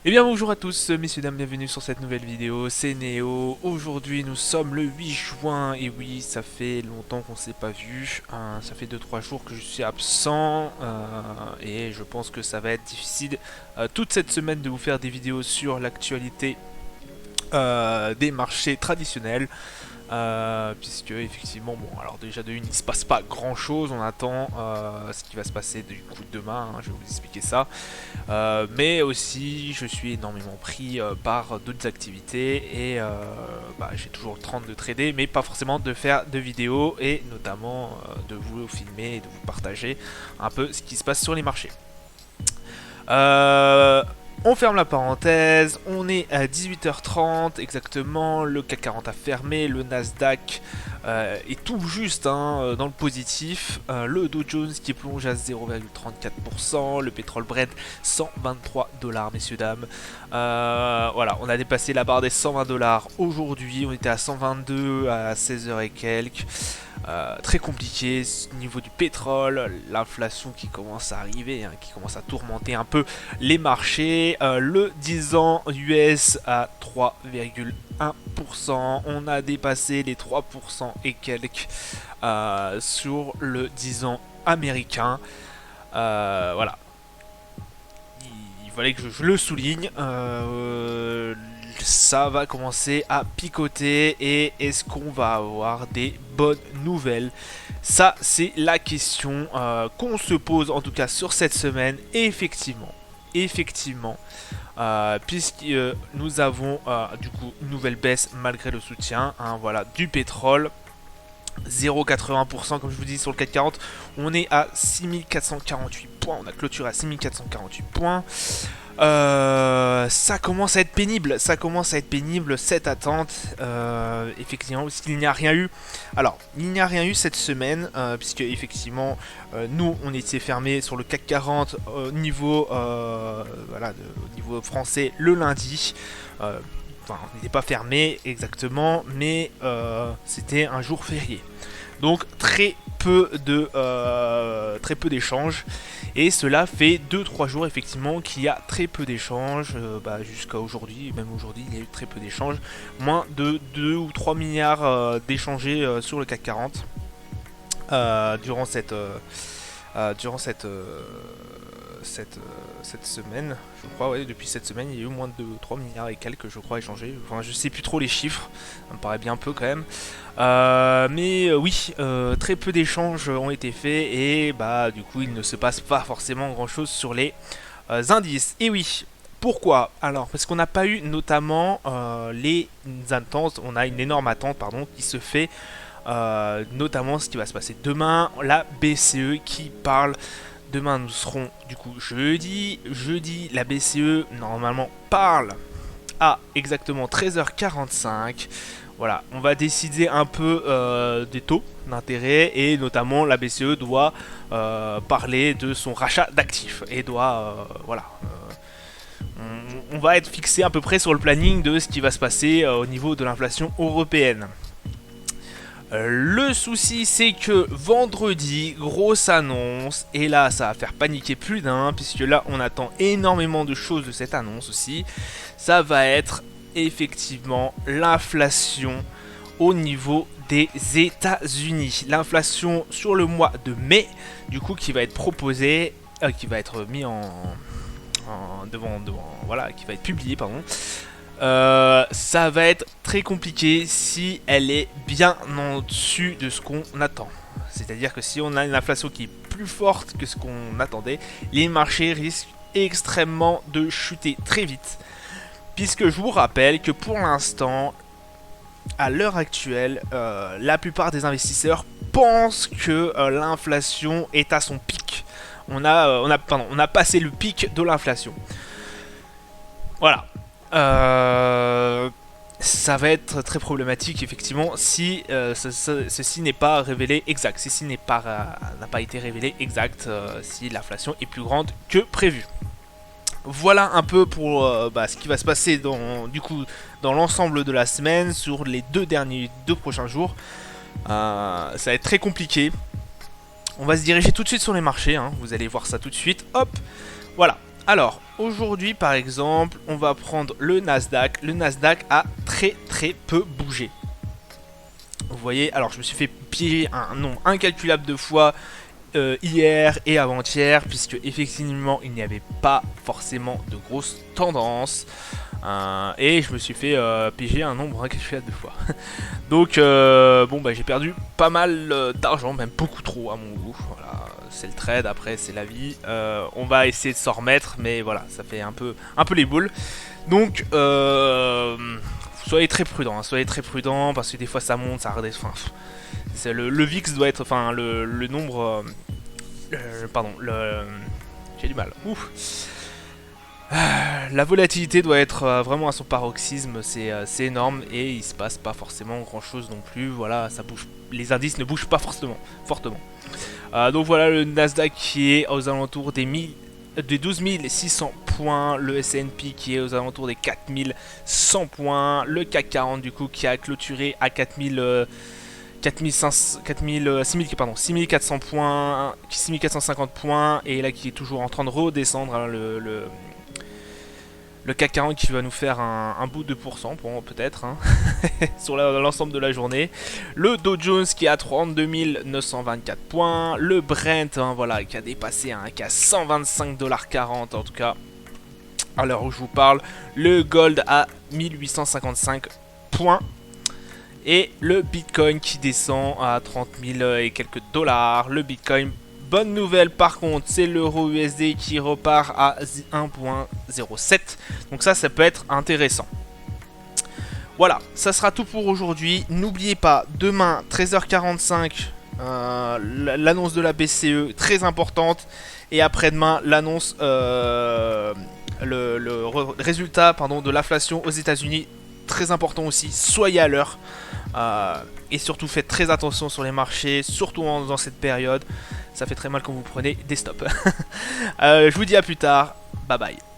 Eh bien bonjour à tous messieurs dames, bienvenue sur cette nouvelle vidéo, c'est Néo. Aujourd'hui nous sommes le 8 juin et oui ça fait longtemps qu'on s'est pas vu, ça fait 2-3 jours que je suis absent et je pense que ça va être difficile toute cette semaine de vous faire des vidéos sur l'actualité des marchés traditionnels. Puisque effectivement, bon, alors déjà de une, il se passe pas grand chose, on attend ce qui va se passer du coup demain, je vais vous expliquer ça. Mais aussi, je suis énormément pris par d'autres activités et j'ai toujours le temps de trader, mais pas forcément de faire de vidéos et notamment de vous filmer et de vous partager un peu ce qui se passe sur les marchés. Euh, on ferme la parenthèse, on est à 18h30 exactement, le CAC 40 a fermé, le Nasdaq est tout juste dans le positif, le Dow Jones qui plonge à 0,34%, le pétrole Brent 123 dollars messieurs dames. Voilà, on a dépassé la barre des 120 dollars aujourd'hui, on était à 122 à 16h et quelques. Très compliqué au niveau du pétrole, l'inflation qui commence à arriver, qui commence à tourmenter un peu les marchés. Le 10 ans US à 3,1%, on a dépassé les 3% et quelques sur le 10 ans américain. Voilà, il fallait que je le souligne. Ça va commencer à picoter et est-ce qu'on va avoir des bonnes nouvelles? Ça, c'est la question qu'on se pose en tout cas sur cette semaine. Et effectivement, puisque nous avons du coup une nouvelle baisse malgré le soutien, voilà, du pétrole. 0,80% comme je vous dis sur le CAC 40, on est à 6448 points, on a clôturé à 6448 points. Ça commence à être pénible, cette attente. Effectivement, parce qu'il n'y a rien eu. Alors, il n'y a rien eu cette semaine, puisque effectivement, nous, on était fermé sur le CAC 40 au niveau, au niveau français le lundi. Enfin, on n'était pas fermé exactement, mais c'était un jour férié. Donc très peu d'échanges. Et cela fait 2-3 jours effectivement qu'il y a très peu d'échanges. Jusqu'à aujourd'hui, même aujourd'hui, il y a eu très peu d'échanges. Moins de 2 ou 3 milliards d'échangés sur le CAC 40 durant cette semaine, je crois, ouais, depuis cette semaine, il y a eu moins de 3 milliards et quelques, je crois, échangés. Enfin, je sais plus trop les chiffres, ça me paraît bien peu quand même. Oui, très peu d'échanges ont été faits et du coup, il ne se passe pas forcément grand chose sur les indices. Et oui. Pourquoi? Alors, parce qu'on n'a pas eu notamment les attentes, on a une énorme attente pardon, qui se fait notamment ce qui va se passer demain, la BCE qui parle. Demain nous serons du coup jeudi. Jeudi la BCE normalement parle à exactement 13h45. Voilà, on va décider un peu des taux d'intérêt et notamment la BCE doit parler de son rachat d'actifs et doit on va être fixé à peu près sur le planning de ce qui va se passer au niveau de l'inflation européenne. Le souci c'est que vendredi, grosse annonce, et là ça va faire paniquer plus d'un, puisque là on attend énormément de choses de cette annonce aussi, ça va être effectivement l'inflation au niveau des États-Unis. L'inflation sur le mois de mai, du coup qui va être proposée, qui va être mis devant, voilà, qui va être publié, pardon. Ça va être très compliqué si elle est bien en dessus de ce qu'on attend. C'est-à-dire que si on a une inflation qui est plus forte que ce qu'on attendait, les marchés risquent extrêmement de chuter très vite. Puisque je vous rappelle que pour l'instant, à l'heure actuelle, la plupart des investisseurs pensent que l'inflation est à son pic. On a passé le pic de l'inflation. Voilà. Ça va être très problématique effectivement si ceci n'est pas révélé exact, si ceci n'a pas été révélé exact, si l'inflation est plus grande que prévu. Voilà un peu pour ce qui va se passer dans l'ensemble de la semaine, sur les deux prochains jours. Ça va être très compliqué. On va se diriger tout de suite sur les marchés, vous allez voir ça tout de suite. Hop, voilà. Alors, aujourd'hui par exemple, on va prendre le Nasdaq. Le Nasdaq a très peu bougé. Vous voyez, alors je me suis fait piéger un nombre incalculable de fois hier et avant-hier, puisque effectivement il n'y avait pas forcément de grosses tendances. Et je me suis fait piéger un nombre incalculable de fois. Donc bon bah j'ai perdu pas mal d'argent, même beaucoup trop à mon goût. Voilà, c'est le trade, après c'est la vie. On va essayer de s'en remettre, mais voilà, ça fait un peu les boules. Donc soyez très prudents, hein, soyez très prudents parce que des fois ça monte, ça redescend. Enfin, le VIX doit être, enfin le nombre, pardon, j'ai du mal. Ouf. La volatilité doit être vraiment à son paroxysme, c'est énorme et il se passe pas forcément grand chose non plus. Voilà, ça bouge, les indices ne bougent pas fortement. Donc voilà le Nasdaq qui est aux alentours des 12 600 points, le S&P qui est aux alentours des 4100 points, le CAC 40 du coup qui a clôturé à 6400 points, 6450 points et là qui est toujours en train de redescendre, hein, le CAC 40 qui va nous faire un bout de pourcent, peut-être, hein, sur l'ensemble de la journée. Le Dow Jones qui est à 32 924 points. Le Brent, hein, voilà, qui a dépassé, hein, qui a 125,40$ en tout cas, à l'heure où je vous parle. Le Gold à 1855 points. Et le Bitcoin qui descend à 30 000 et quelques dollars. Le Bitcoin, bonne nouvelle par contre, c'est l'euro USD qui repart à 1.07. Donc ça peut être intéressant. Voilà, ça sera tout pour aujourd'hui. N'oubliez pas, demain 13h45, l'annonce de la BCE, très importante. Et après-demain, l'annonce, le résultat de l'inflation aux États-Unis, très important aussi. Soyez à l'heure. Et surtout faites très attention sur les marchés, surtout dans cette période. Ça fait très mal quand vous prenez des stops. Je vous dis à plus tard, bye bye.